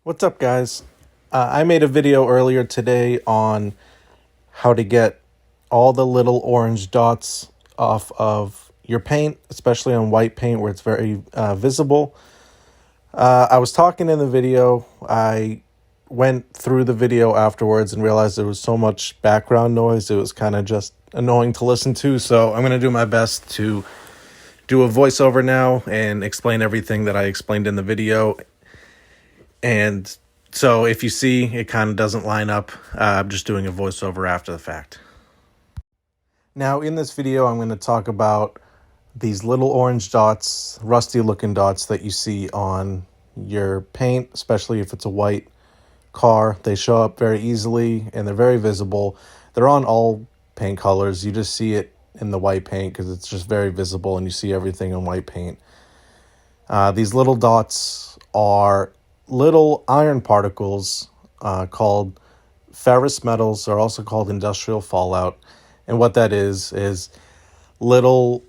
What's up, guys? I made a video earlier today on how to get all the little orange dots off of your paint, especially on white paint where it's very visible. I was talking in the video. I went through the video afterwards and realized there was so much background noise. It was kind of just annoying to listen to. So I'm going to do my best to do a voiceover now and explain everything that I explained in the video. And so if you see it kind of doesn't line up, I'm just doing a voiceover after the fact. Now in this video, I'm going to talk about these little orange dots, rusty looking dots that you see on your paint, especially if it's a white car. They show up very easily and they're very visible. They're on all paint colors. You just see it in the white paint because it's just very visible and you see everything in white paint. These little dots are little iron particles called Ferris metals, are also called industrial fallout. And what that is little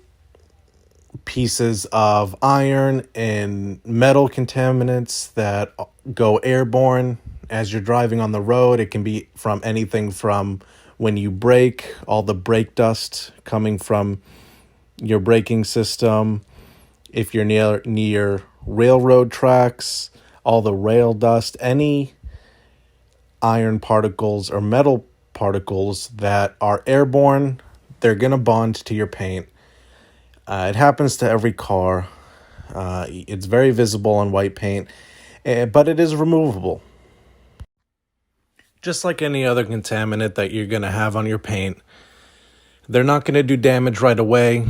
pieces of iron and metal contaminants that go airborne as you're driving on the road. It can be from anything from when you brake, all the brake dust coming from your braking system. If you're near railroad tracks, all the rail dust, any iron particles or metal particles that are airborne, they're going to bond to your paint. It happens to every car. It's very visible on white paint, but it is removable. Just like any other contaminant that you're going to have on your paint, they're not going to do damage right away.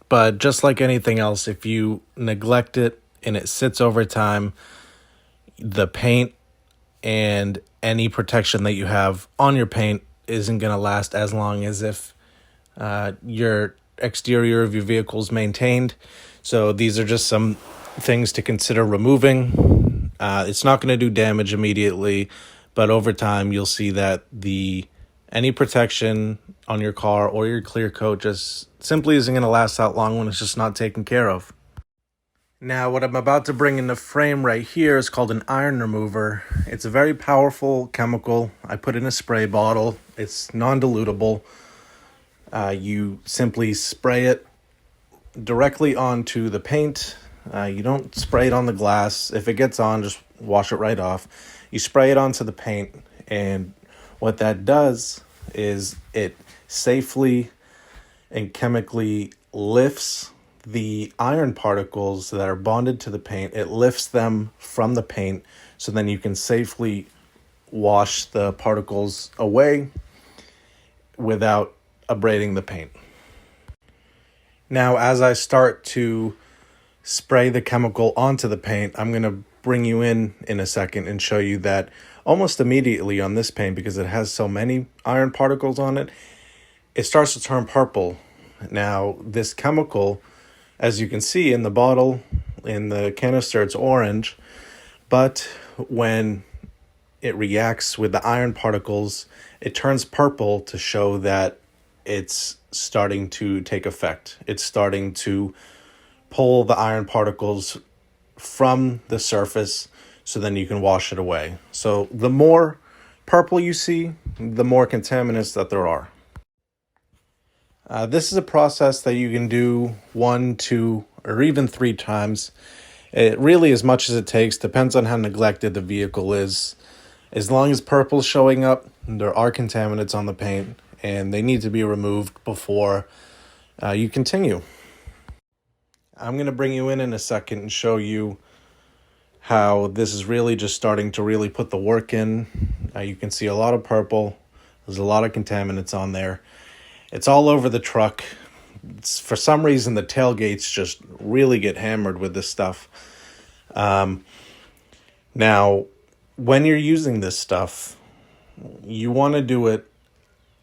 But just like anything else, if you neglect it and it sits over time, the paint and any protection that you have on your paint isn't going to last as long as if your exterior of your vehicle is maintained. So these are just some things to consider removing. It's not going to do damage immediately, but over time you'll see that any protection on your car or your clear coat just simply isn't going to last that long when it's just not taken care of. Now, what I'm about to bring in the frame right here is called an iron remover. It's a very powerful chemical. I put in a spray bottle. It's non-dilutable. You simply spray it directly onto the paint. You don't spray it on the glass. If it gets on, just wash it right off. You spray it onto the paint, and what that does is it safely and chemically lifts the iron particles that are bonded to the paint. It lifts them from the paint, so then you can safely wash the particles away without abrading the paint. Now, as I start to spray the chemical onto the paint, I'm going to bring you in a second and show you that almost immediately on this paint, because it has so many iron particles on it, it starts to turn purple. Now, this chemical, as you can see in the bottle, in the canister, it's orange, but when it reacts with the iron particles, it turns purple to show that it's starting to take effect. It's starting to pull the iron particles from the surface so then you can wash it away. So the more purple you see, the more contaminants that there are. This is a process that you can do 1, 2, or even 3 times. It really, as much as it takes, depends on how neglected the vehicle is. As long as purple's showing up, there are contaminants on the paint, and they need to be removed before you continue. I'm going to bring you in a second and show you how this is really just starting to really put the work in. You can see a lot of purple. There's a lot of contaminants on there. It's all over the truck. For some reason, the tailgates just really get hammered with this stuff. Now, when you're using this stuff, you want to do it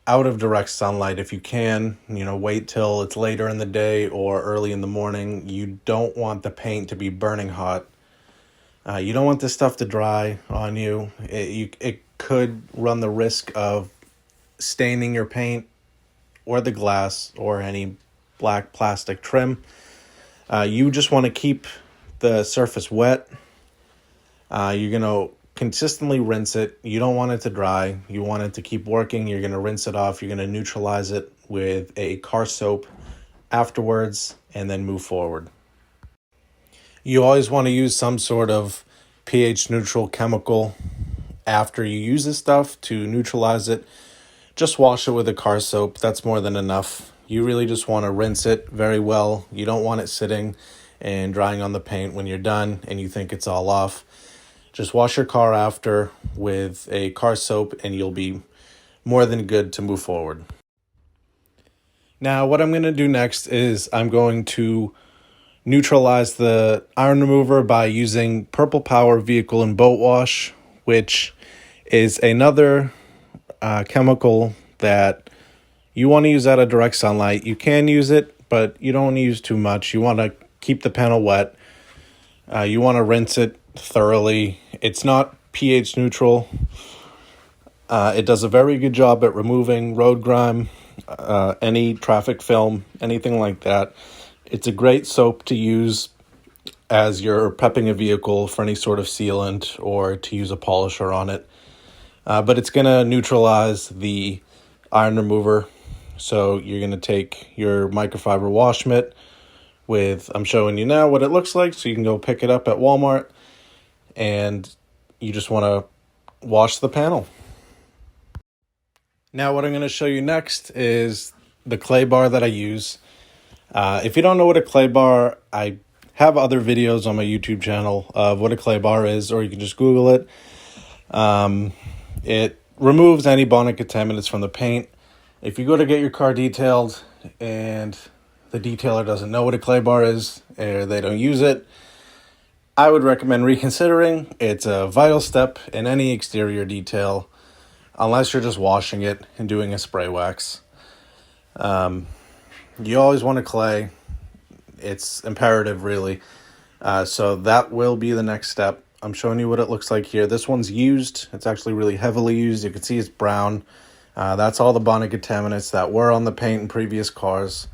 out of direct sunlight if you can. Wait till it's later in the day or early in the morning. You don't want the paint to be burning hot. You don't want this stuff to dry on you. It could run the risk of staining your paint or the glass or any black plastic trim. You just want to keep the surface wet You're going to consistently rinse it. You don't want it to dry. You want it to keep working. You're going to rinse it off. You're going to neutralize it with a car soap afterwards and then move forward. You always want to use some sort of pH neutral chemical after you use this stuff to neutralize it. Just wash it with a car soap. That's more than enough. You really just want to rinse it very well. You don't want it sitting and drying on the paint when you're done and you think it's all off. Just wash your car after with a car soap and you'll be more than good to move forward. Now, what I'm going to do next is I'm going to neutralize the iron remover by using Purple Power Vehicle and Boat Wash, which is another chemical that you want to use out of direct sunlight. You can use it, but you don't want to use too much. You want to keep the panel wet. You want to rinse it thoroughly. It's not pH neutral. It does a very good job at removing road grime, any traffic film, anything like that. It's a great soap to use as you're prepping a vehicle for any sort of sealant or to use a polisher on it. But it's going to neutralize the iron remover. So you're going to take your microfiber wash mitt with, I'm showing you now what it looks like, so you can go pick it up at Walmart, and you just want to wash the panel. Now what I'm going to show you next is the clay bar that I use. If you don't know what a clay bar, I have other videos on my YouTube channel of what a clay bar is, or you can just Google it. It removes any bonic contaminants from the paint. If you go to get your car detailed and the detailer doesn't know what a clay bar is, or they don't use it, I would recommend reconsidering. It's a vital step in any exterior detail, unless you're just washing it and doing a spray wax. You always want a clay. It's imperative, really. So that will be the next step. I'm showing you what it looks like here. This one's used. It's actually really heavily used. You can see it's brown. That's all the bonic contaminants that were on the paint in previous cars.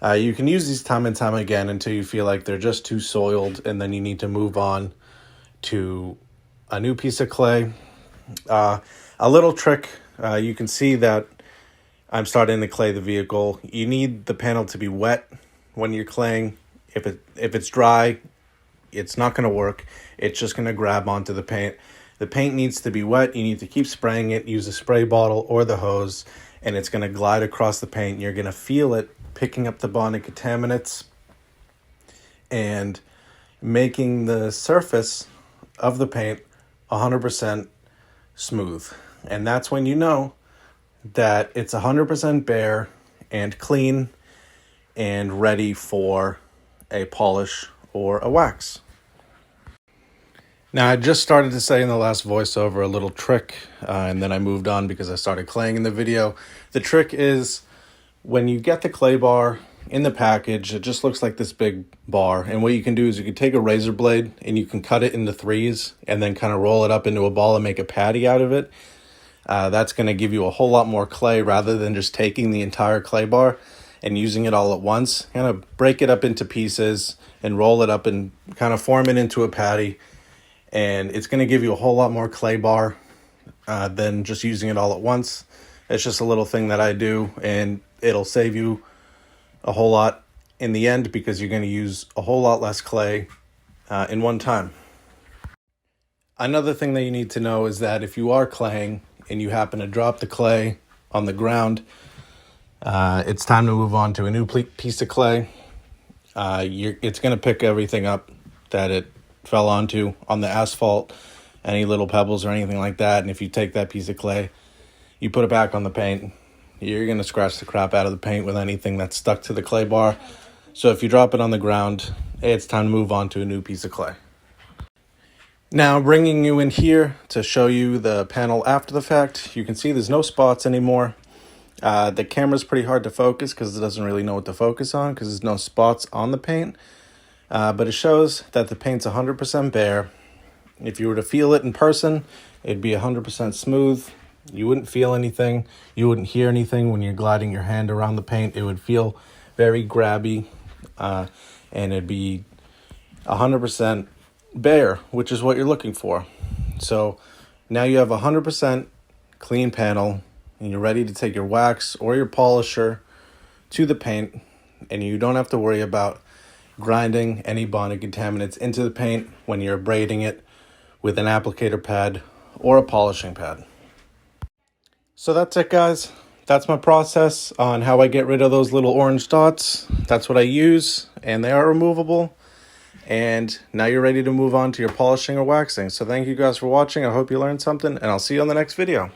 You can use these time and time again until you feel like they're just too soiled, and then you need to move on to a new piece of clay. A little trick, you can see that I'm starting to clay the vehicle. You need the panel to be wet when you're claying. If it's dry, it's not going to work. It's just going to grab onto the paint. The paint needs to be wet. You need to keep spraying it. Use a spray bottle or the hose, and it's going to glide across the paint. You're going to feel it picking up the bonic contaminants and making the surface of the paint 100% smooth. And that's when you know that it's 100% bare and clean and ready for a polish or a wax. Now, I just started to say in the last voiceover a little trick, and then I moved on because I started claying in the video. The trick is when you get the clay bar in the package, it just looks like this big bar. And what you can do is you can take a razor blade and you can cut it into threes and then kind of roll it up into a ball and make a patty out of it. That's going to give you a whole lot more clay rather than just taking the entire clay bar and using it all at once. Kind of break it up into pieces and roll it up and kind of form it into a patty. And it's going to give you a whole lot more clay bar than just using it all at once. It's just a little thing that I do, and it'll save you a whole lot in the end because you're going to use a whole lot less clay in one time. Another thing that you need to know is that if you are claying and you happen to drop the clay on the ground, it's time to move on to a new piece of clay. It's going to pick everything up that it fell onto on the asphalt, any little pebbles or anything like that. And if you take that piece of clay, you put it back on the paint, you're going to scratch the crap out of the paint with anything that's stuck to the clay bar. So if you drop it on the ground, it's time to move on to a new piece of clay. Now, bringing you in here to show you the panel after the fact, you can see there's no spots anymore. The camera's pretty hard to focus because it doesn't really know what to focus on because there's no spots on the paint. But it shows that the paint's 100% bare. If you were to feel it in person, it'd be 100% smooth. You wouldn't feel anything. You wouldn't hear anything when you're gliding your hand around the paint. It would feel very grabby, and it'd be 100% bare, which is what you're looking for. So now you have 100% clean panel, and you're ready to take your wax or your polisher to the paint, and you don't have to worry about grinding any bonding contaminants into the paint when you're abrading it with an applicator pad or a polishing pad. So that's it, guys. That's my process on how I get rid of those little orange dots. That's what I use, and they are removable. And now you're ready to move on to your polishing or waxing. So thank you guys for watching. I hope you learned something, and I'll see you on the next video.